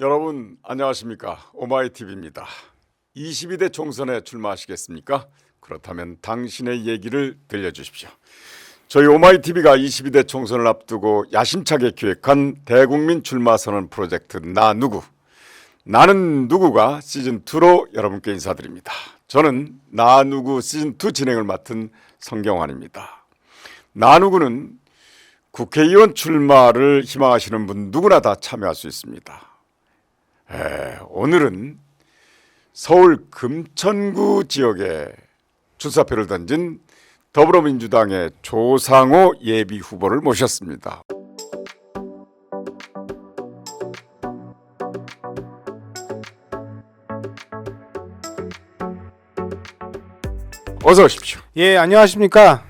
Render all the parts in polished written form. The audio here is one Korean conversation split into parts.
여러분 안녕하십니까? 오마이TV입니다. 22대 총선에 출마하시겠습니까? 그렇다면 당신의 얘기를 들려주십시오. 저희 오마이TV가 22대 총선을 앞두고 야심차게 기획한 대국민 출마선언 프로젝트 나 누구? 나는 누구가 시즌2로 여러분께 인사드립니다. 저는 나 누구 시즌2 진행을 맡은 성경환입니다. 나 누구는 국회의원 출마를 희망하시는 분 누구나 다 참여할 수 있습니다. 오늘은 서울 금천구 지역에 출사표를 던진 더불어민주당의 조상호 예비 후보를 모셨습니다. 어서 오십시오. 예, 안녕하십니까.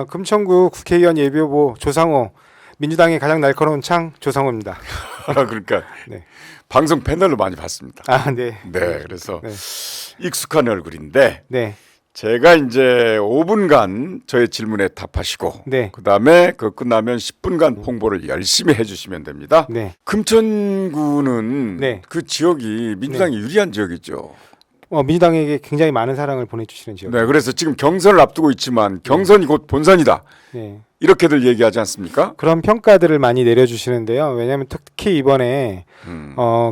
금천구 국회의원 예비후보 조상호, 민주당의 가장 날카로운 창 조상호입니다. 그러니까 네. 방송 패널로 많이 봤습니다. 아, 네. 네, 그래서 네. 익숙한 얼굴인데 네. 제가 이제 5분간 저의 질문에 답하시고 네. 그다음에 그 끝나면 10분간 홍보를 열심히 해주시면 됩니다. 네. 금천구는 네. 그 지역이 민주당이 유리한 지역이죠. 민주당에게 굉장히 많은 사랑을 보내주시는 지역. 네, 그래서 지금 경선을 앞두고 있지만 경선이 곧 본선이다. 네. 이렇게들 얘기하지 않습니까? 그런 평가들을 많이 내려주시는데요. 왜냐하면 특히 이번에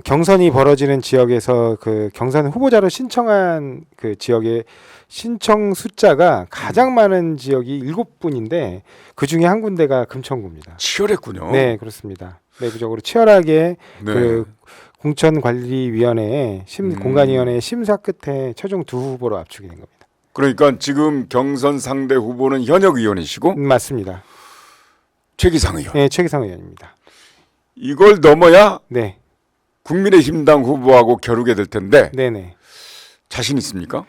경선이 벌어지는 지역에서 그 경선 후보자로 신청한 그 지역의 신청 숫자가 가장 많은 지역이 7군인데 그 중에 한 군데가 금천구입니다. 치열했군요. 네, 그렇습니다. 내부적으로 치열하게 네. 그 공천관리위원회의 공관위원회의 심사 끝에 최종 두 후보로 압축이 된 겁니다. 그러니까 지금 경선 상대 후보는 현역 의원이시고 맞습니다. 최기상 의원. 네, 최기상 의원입니다. 이걸 넘어야 네, 국민의힘당 후보하고 겨루게 될 텐데 네네. 자신 있습니까?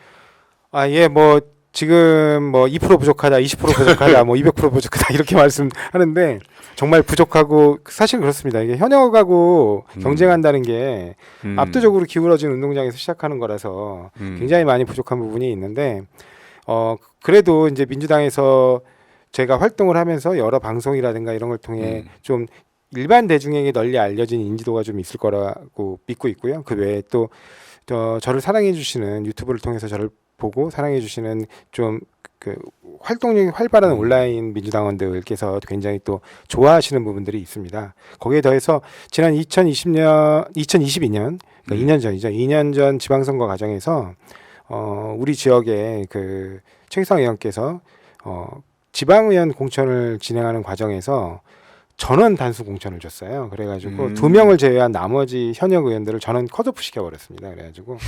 아, 예, 뭐 지금 뭐 2% 부족하다, 20% 부족하다, 뭐 200% 부족하다 이렇게 말씀하는데 정말 부족하고 사실 그렇습니다. 이게 현역하고 경쟁한다는 게 압도적으로 기울어진 운동장에서 시작하는 거라서 굉장히 많이 부족한 부분이 있는데 그래도 이제 민주당에서 제가 활동을 하면서 여러 방송이라든가 이런 걸 통해 좀 일반 대중에게 널리 알려진 인지도가 좀 있을 거라고 믿고 있고요. 그 외에 또 저를 사랑해 주시는 유튜브를 통해서 저를 보고 사랑해 주시는 좀 그 활동력이 활발한 온라인 민주당원들께서 굉장히 또 좋아하시는 부분들이 있습니다. 거기에 더해서 지난 2022년 그러니까 2년 전이죠. 2년 전 지방선거 과정에서 우리 지역에 그 최기상 의원께서 지방의원 공천을 진행하는 과정에서 전원 단수 공천을 줬어요. 그래가지고 2명을 제외한 나머지 현역 의원들을 전원 컷오프 시켜버렸습니다. 그래가지고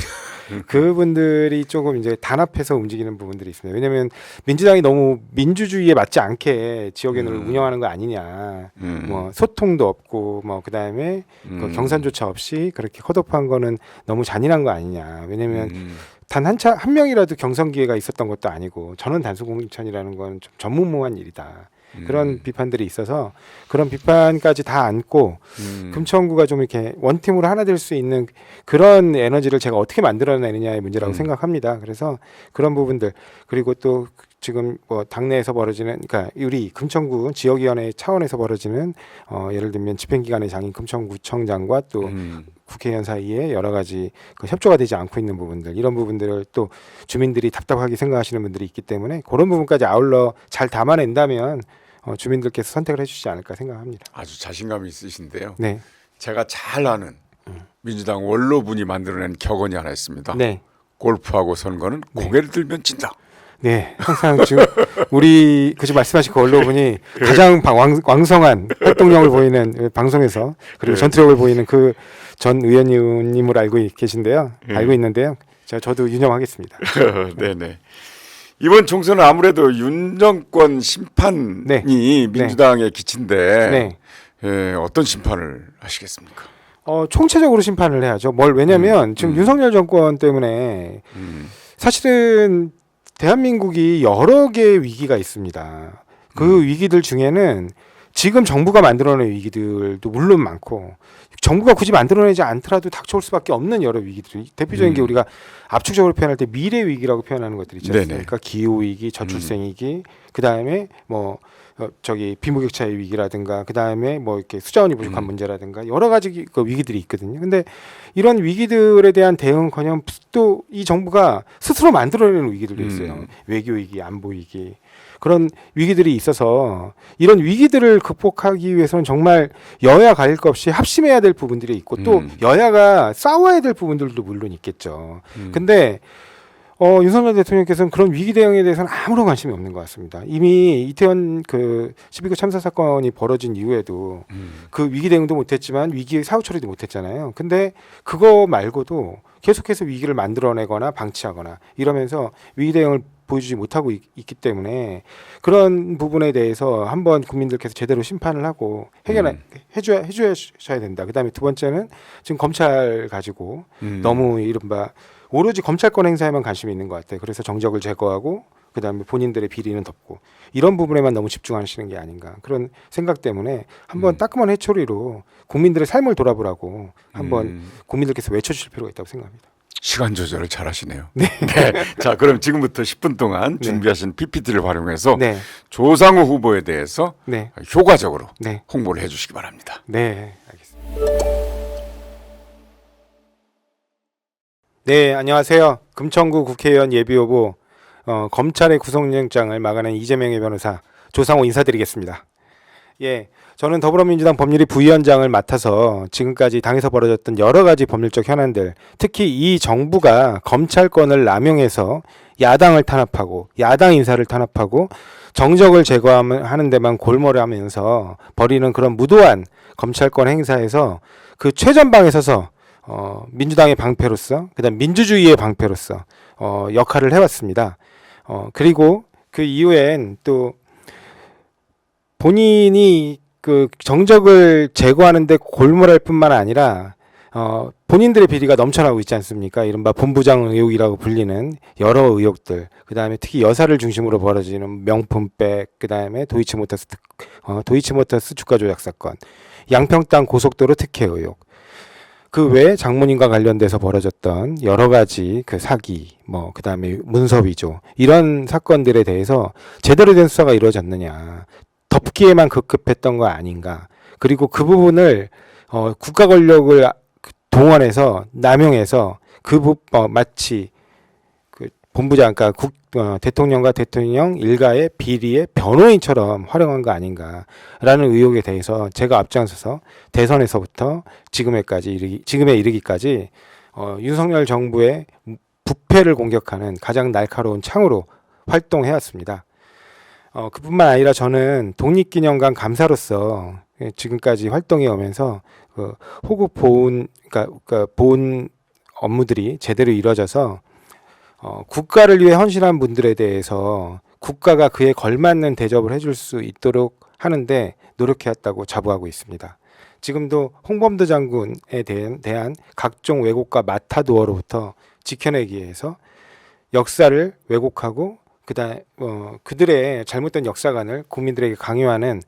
그분들이 조금 이제 단합해서 움직이는 부분들이 있습니다. 왜냐하면 민주당이 너무 민주주의에 맞지 않게 지역위원회를 운영하는 거 아니냐. 뭐 소통도 없고 뭐 그다음에 그 경선조차 없이 그렇게 컷오프한 거는 너무 잔인한 거 아니냐. 왜냐하면 단 한 명이라도 경선 기회가 있었던 것도 아니고 전원 단수 공천이라는 건 좀 전무후무한 일이다. 그런 비판들이 있어서 그런 비판까지 다 안고 금천구가 좀 이렇게 원팀으로 하나 될 수 있는 그런 에너지를 제가 어떻게 만들어내느냐의 문제라고 생각합니다. 그래서 그런 부분들 그리고 또 지금 뭐 당내에서 벌어지는 그러니까 우리 금천구 지역위원회 차원에서 벌어지는 예를 들면 집행기관의 장인 금천구청장과 또 국회의원 사이에 여러 가지 그 협조가 되지 않고 있는 부분들 이런 부분들을 또 주민들이 답답하게 생각하시는 분들이 있기 때문에 그런 부분까지 아울러 잘 담아낸다면 주민들께서 선택을 해주시지 않을까 생각합니다. 아주 자신감이 있으신데요. 네. 제가 잘 아는 민주당 원로분이 만들어낸 격언이 하나 있습니다. 네. 골프하고 선거는 고개를 들면 진다. 네, 항상 지금 우리 그지 말씀하신 그 언론분이 가장 왕성한 활동력을 보이는 방송에서 그리고 전투력을 보이는 그 전 의원님을 알고 계신데요. 알고 있는데요. 저도 유념하겠습니다. 네네. 이번 총선은 아무래도 윤 정권 심판이 네. 민주당의 기치인데 네. 어떤 심판을 하시겠습니까? 총체적으로 심판을 해야죠. 왜냐하면 지금 윤석열 정권 때문에 사실은 대한민국이 여러 개의 위기가 있습니다. 그 위기들 중에는 지금 정부가 만들어낸 위기들도 물론 많고 정부가 굳이 만들어내지 않더라도 닥쳐올 수밖에 없는 여러 위기들이 대표적인 게 우리가 압축적으로 표현할 때 미래 위기라고 표현하는 것들이 있지 않습니까? 기후 위기, 저출생 위기, 그 다음에 뭐 빈부격차의 위기라든가 그다음에 뭐 이렇게 수자원이 부족한 문제라든가 여러 가지 그 위기들이 있거든요. 근데 이런 위기들에 대한 대응커녕 또 이 정부가 스스로 만들어내는 위기들도 있어요. 외교 위기, 안보 위기. 그런 위기들이 있어서 이런 위기들을 극복하기 위해서는 정말 여야 가릴 것 없이 합심해야 될 부분들이 있고 또 여야가 싸워야 될 부분들도 물론 있겠죠. 근데 윤석열 대통령께서는 그런 위기 대응에 대해서는 아무런 관심이 없는 것 같습니다. 이미 이태원 그 12구 참사 사건이 벌어진 이후에도 그 위기 대응도 못했지만 위기의 사후 처리도 못했잖아요. 근데 그거 말고도 계속해서 위기를 만들어내거나 방치하거나 이러면서 위기 대응을 보여주지 못하고 있기 때문에 그런 부분에 대해서 한번 국민들께서 제대로 심판을 하고 해줘야 된다. 그다음에 두 번째는 지금 검찰 가지고 너무 이른바 오로지 검찰권 행사에만 관심이 있는 것 같아요. 그래서 정적을 제거하고 그다음에 본인들의 비리는 덮고 이런 부분에만 너무 집중하시는 게 아닌가 그런 생각 때문에 한번 따끔한 해초리로 국민들의 삶을 돌아보라고 한번 국민들께서 외쳐주실 필요가 있다고 생각합니다. 시간 조절을 잘하시네요. 네. 자, 그럼 지금부터 10분 동안 준비하신 PPT를 활용해서 조상우 후보에 대해서 효과적으로 홍보를 해주시기 바랍니다. 네, 알겠습니다. 네, 안녕하세요. 금천구 국회의원 예비후보 검찰의 구속영장을 막아낸 이재명의 변호사 조상우 인사드리겠습니다. 예, 저는 더불어민주당 법률위 부위원장을 맡아서 지금까지 당에서 벌어졌던 여러 가지 법률적 현안들, 특히 이 정부가 검찰권을 남용해서 야당을 탄압하고 야당 인사를 탄압하고 정적을 제거하는 데만 골몰하면서 벌이는 그런 무도한 검찰권 행사에서 그 최전방에 서서 민주당의 방패로서 그다음 민주주의의 방패로서 역할을 해왔습니다. 그리고 그 이후엔 또 본인이 그 정적을 제거하는데 골몰할 뿐만 아니라 본인들의 비리가 넘쳐나고 있지 않습니까? 이른바 본부장 의혹이라고 불리는 여러 의혹들, 그 다음에 특히 여사를 중심으로 벌어지는 명품백, 그 다음에 도이치모터스 주가 조작 사건, 양평땅 고속도로 특혜 의혹, 그 외에 장모님과 관련돼서 벌어졌던 여러 가지 그 사기, 그 다음에 문서 위조, 이런 사건들에 대해서 제대로 된 수사가 이루어졌느냐, 덮기에만 급급했던 거 아닌가, 그리고 그 부분을 국가 권력을 동원해서 남용해서 마치 그 본부장, 그러니까 대통령과 대통령 일가의 비리의 변호인처럼 활용한 거 아닌가라는 의혹에 대해서 제가 앞장서서 대선에서부터 지금에 이르기까지 윤석열 정부의 부패를 공격하는 가장 날카로운 창으로 활동해왔습니다. 그뿐만 아니라 저는 독립기념관 감사로서 지금까지 활동해 오면서 호국 보훈, 그러니까 보훈 업무들이 제대로 이루어져서 국가를 위해 헌신한 분들에 대해서 국가가 그에 걸맞는 대접을 해줄 수 있도록 하는데 노력해왔다고 자부하고 있습니다. 지금도 홍범도 장군에 대한 각종 왜곡과 마타도어로부터 지켜내기 위해서 역사를 왜곡하고 그들의 잘못된 역사관을 국민들에게 강요하는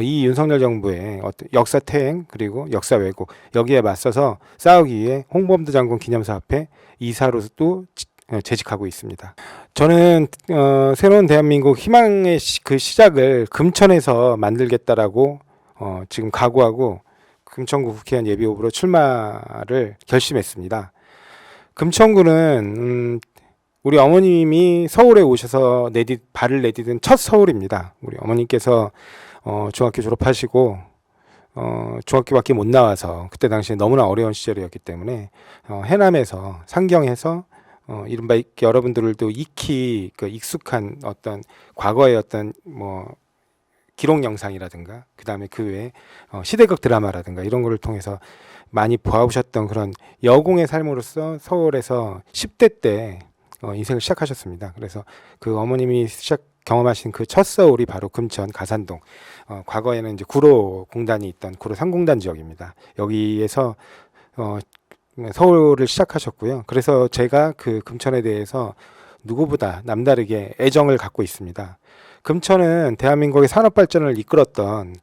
이 윤석열 정부의 어떤 역사 퇴행 그리고 역사 왜곡, 여기에 맞서서 싸우기 위해 홍범도 장군 기념사업회 이사로도 재직하고 있습니다. 저는 새로운 대한민국 희망의 그 시작을 금천에서 만들겠다라고 지금 각오하고 금천구 국회의원 예비후보로 출마를 결심했습니다. 금천구는 우리 어머님이 서울에 오셔서 발을 내디딘 첫 서울입니다. 우리 어머님께서 중학교 졸업하시고 중학교밖에 못 나와서 그때 당시에 너무나 어려운 시절이었기 때문에 해남에서 상경해서 이른바 여러분들도 익히 익숙한 어떤 과거의 어떤 기록 영상이라든가 그다음에 그 외에 시대극 드라마라든가 이런 거를 통해서 많이 보아오셨던 그런 여공의 삶으로서 서울에서 10대 때 인생을 시작하셨습니다. 그래서 그 어머님이 경험하신 그 첫 서울이 바로 금천 가산동, 과거에는 이제 구로 공단이 있던 구로 상공단 지역입니다. 여기에서 서울을 시작하셨고요. 그래서 제가 그 금천에 대해서 누구보다 남다르게 애정을 갖고 있습니다. 금천은 대한민국의 산업 발전을 이끌었던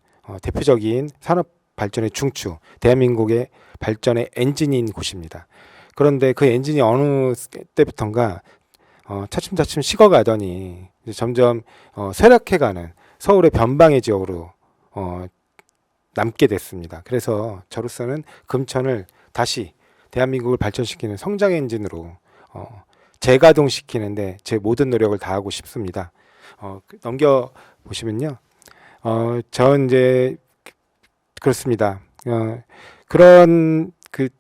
대표적인 산업 발전의 중추, 대한민국의 발전의 엔진인 곳입니다. 그런데 그 엔진이 어느 때부턴가 차츰차츰 식어가더니 점점 쇠락해가는 서울의 변방의 지역으로 남게 됐습니다. 그래서 저로서는 금천을 다시 대한민국을 발전시키는 성장 엔진으로 재가동시키는데 제 모든 노력을 다하고 싶습니다. 넘겨 보시면요, 전 이제 그렇습니다. 그런 그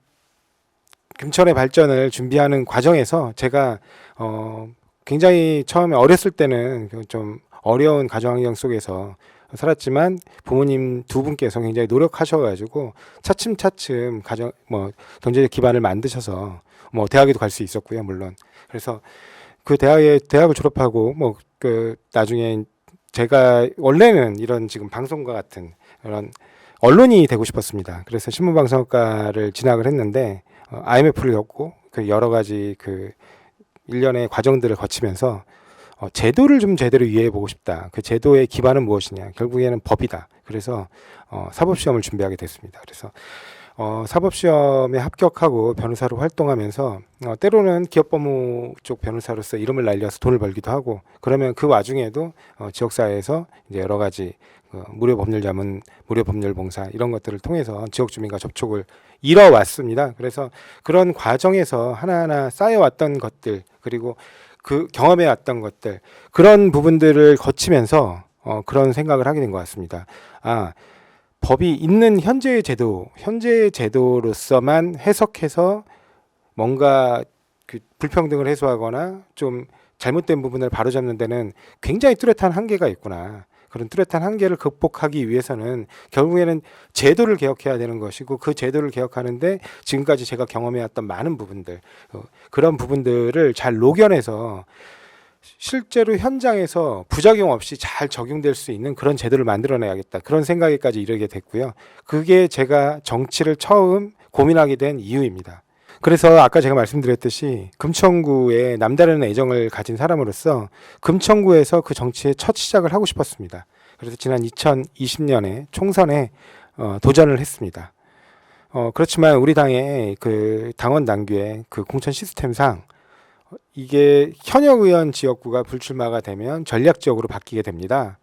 금천의 발전을 준비하는 과정에서 제가 굉장히 처음에 어렸을 때는 좀 어려운 가정 환경 속에서 살았지만 부모님 두 분께서 굉장히 노력하셔가지고 차츰차츰 경제적 기반을 만드셔서 대학에도 갈 수 있었고요, 물론. 그래서 그 대학을 졸업하고 나중에 제가 원래는 이런 지금 방송과 같은 그런 언론이 되고 싶었습니다. 그래서 신문방송학과를 진학을 했는데 IMF를 겪고 그 여러 가지 그 일련의 과정들을 거치면서 제도를 좀 제대로 이해해 보고 싶다. 그 제도의 기반은 무엇이냐? 결국에는 법이다. 그래서 사법시험을 준비하게 됐습니다. 그래서 사법시험에 합격하고 변호사로 활동하면서 때로는 기업법무 쪽 변호사로서 이름을 날려서 돈을 벌기도 하고, 그러면 그 와중에도 지역사회에서 이제 여러 가지 무료 법률 자문, 무료 법률 봉사 이런 것들을 통해서 지역 주민과 접촉을 이뤄왔습니다. 그래서 그런 과정에서 하나하나 쌓여왔던 것들, 그리고 그 경험해 왔던 것들, 그런 부분들을 거치면서 그런 생각을 하게 된 것 같습니다. 법이 있는 현재의 제도로서만 해석해서 뭔가 그 불평등을 해소하거나 좀 잘못된 부분을 바로잡는 데는 굉장히 뚜렷한 한계가 있구나. 그런 뚜렷한 한계를 극복하기 위해서는 결국에는 제도를 개혁해야 되는 것이고, 그 제도를 개혁하는데 지금까지 제가 경험해왔던 많은 부분들, 그런 부분들을 잘 녹여내서 실제로 현장에서 부작용 없이 잘 적용될 수 있는 그런 제도를 만들어내야겠다, 그런 생각에까지 이르게 됐고요. 그게 제가 정치를 처음 고민하게 된 이유입니다. 그래서 아까 제가 말씀드렸듯이 금천구에 남다른 애정을 가진 사람으로서 금천구에서 그 정치의 첫 시작을 하고 싶었습니다. 그래서 지난 2020년에 총선에 도전을 했습니다. 그렇지만 우리 당의 그 당원 당규의 그 공천 시스템상 이게 현역 의원 지역구가 불출마가 되면 전략적으로 바뀌게 됩니다.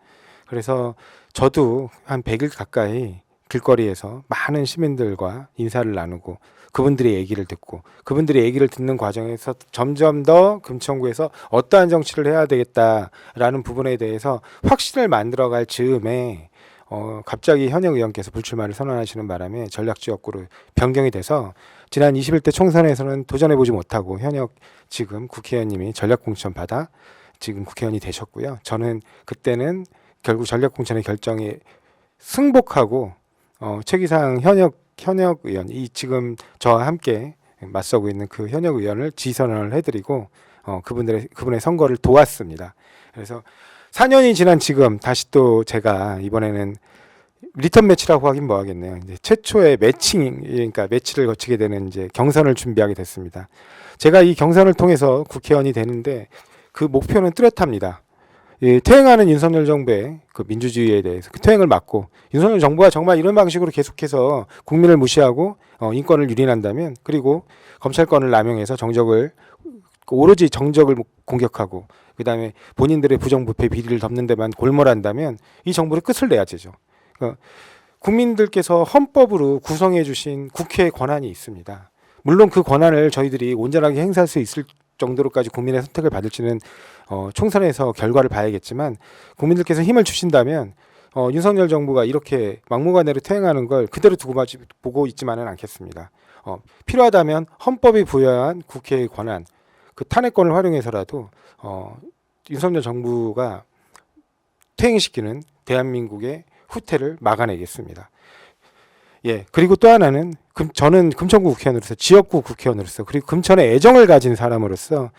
그래서 저도 한 100일 가까이 길거리에서 많은 시민들과 인사를 나누고 그분들의 얘기를 듣고, 그분들의 얘기를 듣는 과정에서 점점 더 금천구에서 어떠한 정치를 해야 되겠다라는 부분에 대해서 확신을 만들어갈 즈음에 갑자기 현역 의원께서 불출마를 선언하시는 바람에 전략지역구로 변경이 돼서 지난 21대 총선에서는 도전해보지 못하고 현역 지금 국회의원님이 전략공천 받아 지금 국회의원이 되셨고요. 저는 그때는 결국 전략공천의 결정에 승복하고 최기상 현역 의원, 이 지금 저와 함께 맞서고 있는 그 현역 의원을 지선을 해드리고 그분의 선거를 도왔습니다. 그래서 4년이 지난 지금 다시 또 제가 이번에는 리턴 매치라고 하긴 뭐하겠네요. 이제 최초의 그러니까 매치를 거치게 되는 이제 경선을 준비하게 됐습니다. 제가 이 경선을 통해서 국회의원이 되는데 그 목표는 뚜렷합니다. 퇴행하는 윤석열 정부의 그 민주주의에 대해서 그 퇴행을 막고, 윤석열 정부가 정말 이런 방식으로 계속해서 국민을 무시하고 인권을 유린한다면, 그리고 검찰권을 남용해서 오로지 정적을 공격하고 그다음에 본인들의 부정부패 비리를 덮는 데만 골몰한다면 이 정부를 끝을 내야 되죠. 국민들께서 헌법으로 구성해 주신 국회의 권한이 있습니다. 물론 그 권한을 저희들이 온전하게 행사할 수 있을 정도로까지 국민의 선택을 받을지는 총선에서 결과를 봐야겠지만, 국민들께서 힘을 주신다면 윤석열 정부가 이렇게 막무가내로 퇴행하는 걸 그대로 두고 보고 있지만은 않겠습니다. 필요하다면 헌법이 부여한 국회의 권한, 그 탄핵권을 활용해서라도 윤석열 정부가 퇴행시키는 대한민국의 후퇴를 막아내겠습니다. 그리고 또 하나는 저는 금천구 국회의원으로서, 지역구 국회의원으로서, 그리고 금천에 애정을 가진 사람으로서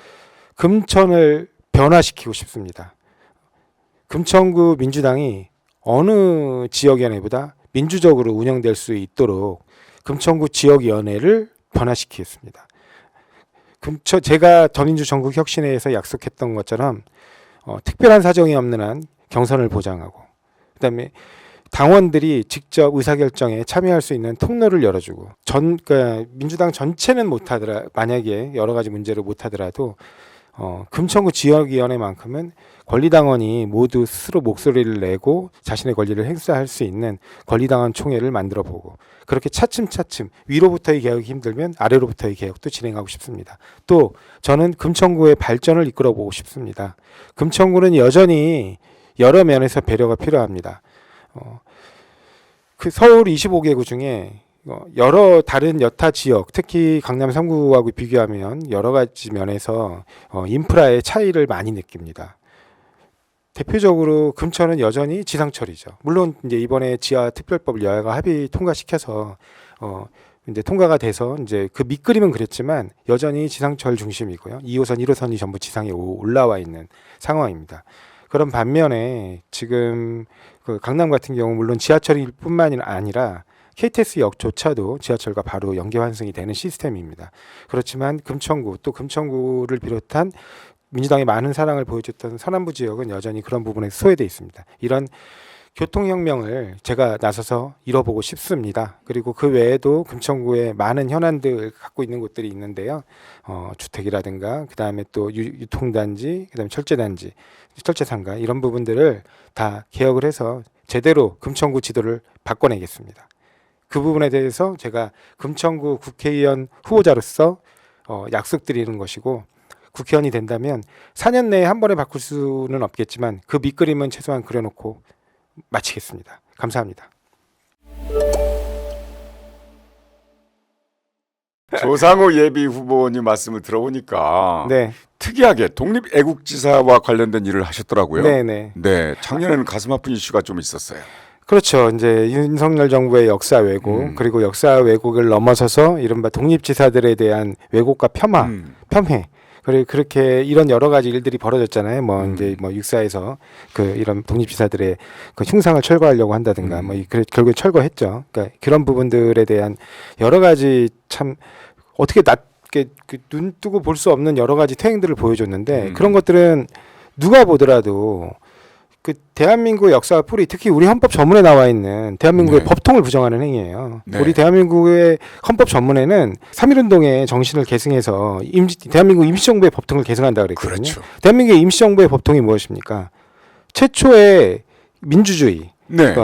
금천을 변화시키고 싶습니다. 금천구 민주당이 어느 지역위원회보다 민주적으로 운영될 수 있도록 금천구 지역위원회를 변화시키겠습니다. 제가 더민주 전국혁신회에서 약속했던 것처럼 특별한 사정이 없는 한 경선을 보장하고, 그다음에 당원들이 직접 의사결정에 참여할 수 있는 통로를 열어주고, 그러니까 민주당 전체는 못하더라, 만약에 여러 가지 문제를 못하더라도 금천구 지역위원회만큼은 권리당원이 모두 스스로 목소리를 내고 자신의 권리를 행사할 수 있는 권리당원 총회를 만들어보고 그렇게 차츰차츰 위로부터의 개혁이 힘들면 아래로부터의 개혁도 진행하고 싶습니다. 또 저는 금천구의 발전을 이끌어보고 싶습니다. 금천구는 여전히 여러 면에서 배려가 필요합니다. 그 서울 25개구 중에 여러 다른 여타 지역, 특히 강남 3구하고 비교하면 여러 가지 면에서 인프라의 차이를 많이 느낍니다. 대표적으로 금천은 여전히 지상철이죠. 물론 이제 이번에 지하 특별법을 여야가 합의 통과시켜서 이제 통과가 돼서 이제 그 밑그림은 그랬지만 여전히 지상철 중심이고요. 2호선, 1호선이 전부 지상에 올라와 있는 상황입니다. 그런 반면에 지금 그 강남 같은 경우 물론 지하철일 뿐만이 아니라 KTX 역조차도 지하철과 바로 연계 환승이 되는 시스템입니다. 그렇지만 금천구 또 금천구를 비롯한 민주당의 많은 사랑을 보여줬던 서남부 지역은 여전히 그런 부분에 소외되어 있습니다. 이런 교통혁명을 제가 나서서 이뤄보고 싶습니다. 그리고 그 외에도 금천구에 많은 현안들 갖고 있는 곳들이 있는데요. 주택이라든가 그 다음에 또 유통단지, 그 다음에 철제단지, 철제상가 이런 부분들을 다 개혁을 해서 제대로 금천구 지도를 바꿔내겠습니다. 그 부분에 대해서 제가 금천구 국회의원 후보자로서 약속드리는 것이고 국회의원이 된다면 4년 내에 한 번에 바꿀 수는 없겠지만 그 밑그림은 최소한 그려놓고 마치겠습니다. 감사합니다. 조상우 예비 후보님 말씀을 들어보니까 네, 특이하게 독립애국지사와 관련된 일을 하셨더라고요. 네. 네, 작년에는 가슴 아픈 이슈가 좀 있었어요. 그렇죠. 이제 윤석열 정부의 역사 왜곡 그리고 역사 왜곡을 넘어서서 이른바 독립지사들에 대한 왜곡과 폄훼 그리고 그렇게 이런 여러 가지 일들이 벌어졌잖아요. 뭐 이제 뭐 육사에서 그 이런 독립지사들의 그 흉상을 철거하려고 한다든가 뭐 결국에 철거했죠. 그러니까 그런 부분들에 대한 여러 가지 참 어떻게 눈 뜨고 볼 수 없는 여러 가지 퇴행들을 보여줬는데 그런 것들은 누가 보더라도 그 대한민국의 역사와 뿌리, 특히 우리 헌법 전문에 나와 있는 대한민국의 네. 법통을 부정하는 행위예요. 네. 우리 대한민국의 헌법 전문에는 3.1운동의 정신을 계승해서 대한민국 임시정부의 법통을 계승한다 그랬거든요. 그렇죠. 대한민국의 임시정부의 법통이 무엇입니까? 최초의 민주주의, 네.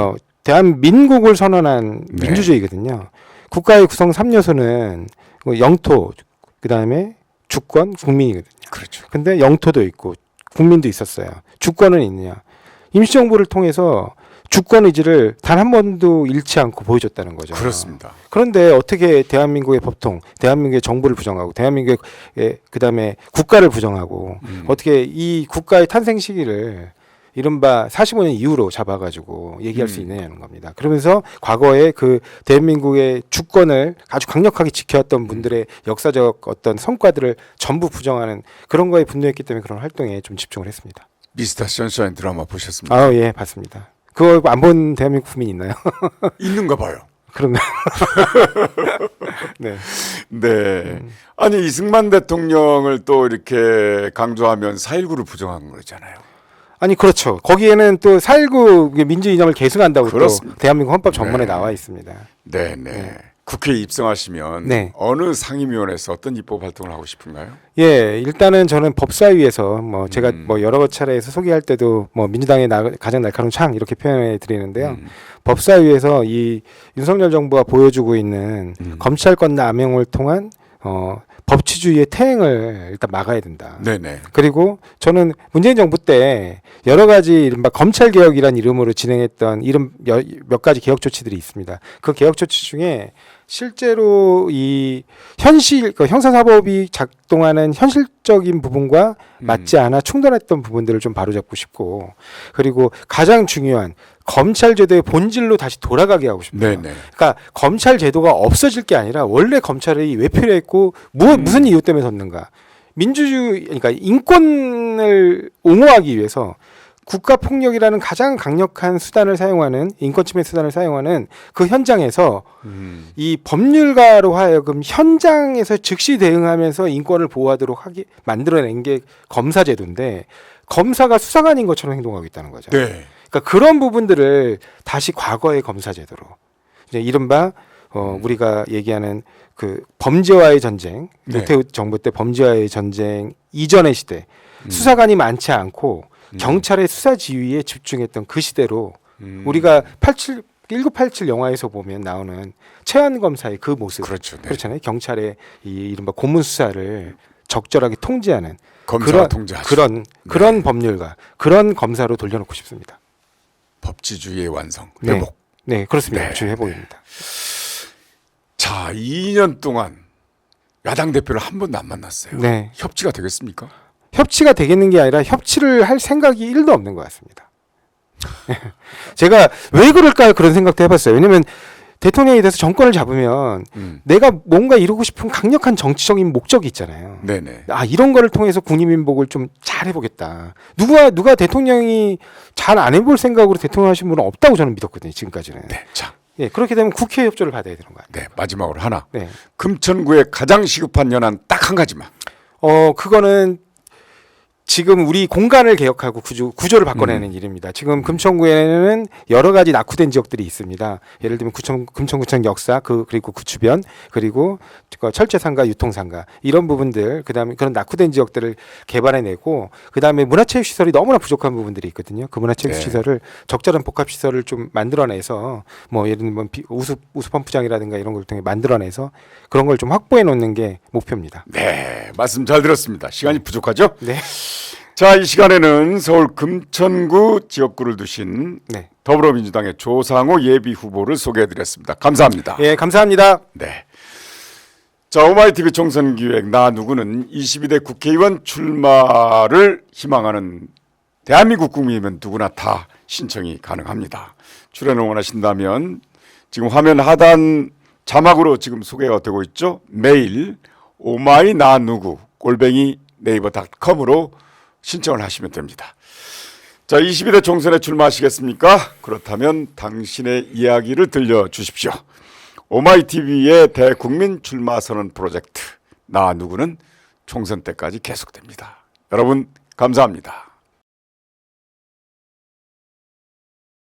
대한민국을 선언한 네. 민주주의거든요. 국가의 구성 3요소는 영토, 그 다음에 주권, 국민이거든요. 그렇죠. 근데 영토도 있고 국민도 있었어요. 주권은 있느냐? 임시정부를 통해서 주권 의지를 단 한 번도 잃지 않고 보여줬다는 거죠. 그렇습니다. 그런데 어떻게 대한민국의 법통, 대한민국의 정부를 부정하고 대한민국의 그다음에 국가를 부정하고 어떻게 이 국가의 탄생 시기를 이른바 45년 이후로 잡아가지고 얘기할 수 있느냐는 겁니다. 그러면서 과거에 그 대한민국의 주권을 아주 강력하게 지켜왔던 분들의 역사적 어떤 성과들을 전부 부정하는 그런 거에 분노했기 때문에 그런 활동에 좀 집중을 했습니다. 미스터 선샤인 드라마 보셨습니까? 아, 예, 봤습니다. 그거 안 본 대한민국 국민 있나요? 있는가 봐요. 그런가요? 네. 네. 아니 이승만 대통령을 또 이렇게 강조하면 4.19를 부정한 거잖아요. 아니 그렇죠. 거기에는 또 4.19 민주 이념을 계승한다고 그렇습니다. 또 대한민국 헌법 전문에 네. 나와 있습니다. 네. 국회에 입성하시면 네. 어느 상임위원회에서 어떤 입법 활동을 하고 싶은가요? 예, 일단은 저는 법사위에서 뭐 제가 뭐 여러 차례에서 소개할 때도 뭐 민주당의 가장 날카로운 창 이렇게 표현해 드리는데요. 법사위에서 이 윤석열 정부가 보여주고 있는 검찰권 남용을 통한 법치주의의 퇴행을 일단 막아야 된다. 네네. 그리고 저는 문재인 정부 때 여러 가지 이른바 검찰개혁이라는 이름으로 진행했던 몇 가지 개혁 조치들이 있습니다. 그 개혁 조치 중에 실제로 이 형사사법이 작동하는 현실적인 부분과 맞지 않아 충돌했던 부분들을 좀 바로잡고 싶고, 그리고 가장 중요한 검찰 제도의 본질로 다시 돌아가게 하고 싶어요. 네네. 그러니까 검찰 제도가 없어질 게 아니라 원래 검찰이 왜 필요했고 무슨 이유 때문에 섰는가? 민주주의, 그러니까 인권을 옹호하기 위해서 국가 폭력이라는 가장 강력한 수단을 사용하는, 인권 침해 수단을 사용하는 그 현장에서 이 법률가로 하여금 현장에서 즉시 대응하면서 인권을 보호하도록 만들어낸 게 검사 제도인데, 검사가 수사관인 것처럼 행동하고 있다는 거죠. 네. 그러니까 그런 부분들을 다시 과거의 검사 제도로, 이제 이른바 우리가 얘기하는 그 범죄와의 전쟁, 네. 노태우 정부 때 범죄와의 전쟁 이전의 시대, 수사관이 많지 않고 경찰의 수사 지휘에 집중했던 그 시대로 우리가 1987 영화에서 보면 나오는 최한 검사의 그 모습, 그렇죠. 네. 그렇잖아요. 경찰의 이 이른바 고문 수사를 적절하게 통제하는 검사가 통제하죠. 그런 법률가, 그런 검사로 돌려놓고 싶습니다. 법치주의의 완성, 네. 회복. 네, 그렇습니다. 네. 법치주의 회복입니다. 자, 2년 동안 야당 대표를 한 번도 안 만났어요. 네. 협치가 되겠습니까? 협치가 되겠는 게 아니라 협치를 할 생각이 1도 없는 것 같습니다. 제가 왜 그럴까 그런 생각도 해봤어요. 왜냐하면 대통령이 돼서 정권을 잡으면 내가 뭔가 이루고 싶은 강력한 정치적인 목적이 있잖아요. 네네. 이런 거를 통해서 국민민복을 좀 잘 해보겠다. 누가 대통령이 잘 안 해볼 생각으로 대통령 하신 분은 없다고 저는 믿었거든요. 지금까지는. 네. 자, 예, 그렇게 되면 국회 협조를 받아야 되는 거예요. 네. 마지막으로 하나. 네. 금천구의 가장 시급한 연안 딱 한 가지만. 그거는 지금 우리 공간을 개혁하고 구조를 바꿔내는 일입니다. 지금 금천구에는 여러 가지 낙후된 지역들이 있습니다. 예를 들면 금천구청 역사, 그리고 구주변, 그리고 철제상가, 유통상가 이런 부분들, 그다음에 그런 낙후된 지역들을 개발해내고, 그다음에 문화체육시설이 너무나 부족한 부분들이 있거든요. 그 문화체육시설을 적절한 복합시설을 좀 만들어내서 뭐 예를 들면 우수 펌프장이라든가 이런 걸 통해 만들어내서 그런 걸 좀 확보해 놓는 게 목표입니다. 네. 말씀 잘 들었습니다. 시간이 부족하죠? 네. 자, 이 시간에는 서울 금천구 지역구를 두신 네. 더불어민주당의 조상호 예비 후보를 소개해드렸습니다. 감사합니다. 예, 감사합니다. 네. 자, 오마이TV 총선기획 나 누구는 22대 국회의원 출마를 희망하는 대한민국 국민이면 누구나 다 신청이 가능합니다. 출연을 원하신다면 지금 화면 하단 자막으로 지금 소개가 되고 있죠. 메일 오마이 나 누구 @네이버.com으로 신청을 하시면 됩니다. 자, 22대 총선에 출마하시겠습니까? 그렇다면 당신의 이야기를 들려주십시오. 오마이TV의 대국민 출마 선언 프로젝트 나 누구는 총선 때까지 계속됩니다. 여러분 감사합니다.